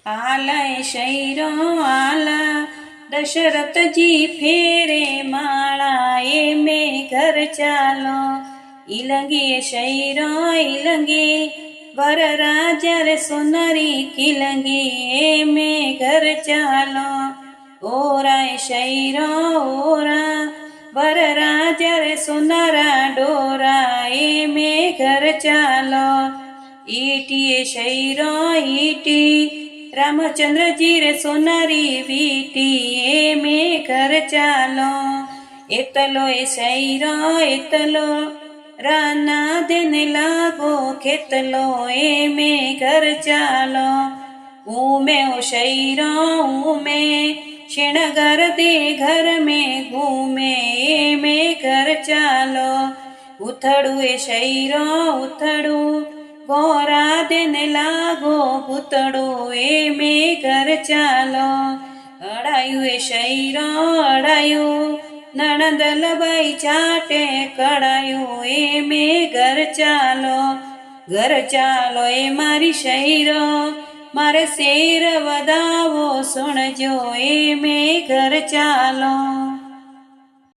આલય શૈરો આલા દશરથજી ફેરે માળા એ મેં ઘર ચાલો ઈલંગી શૈરો ઈલંગી વર રાજા રે સોનારી કિલંગી એ મેં ઘર ચાલો ઓરાય શૈરો ઓરા વર રાજા રે સોનારા ડોરા એ મેં ઘર ચાલો ઈટીએ શૈરો ઈટી રામચંદ્રજી રે સોનારી વીટી એ મેં ઘર ચાલો એતલો એ શૈરો એતલો રાના દેને લાગો ખેતલો એ મેં ઘર ચાલો घूमे ओ शैरो घूमे श्रीनगर दे घर में घूमे में घर चालो उथड़ू ए शैरो उथड़ू गोरा देने लागो पुतड़ू ए में घर चालो अड़ायू ए शैरो अड़ायू नणंदल बाई चाटे कड़ायू ए में घर चालो ए मारी शैरो मारे शेर वदावो सुनजो ए में घर चालो।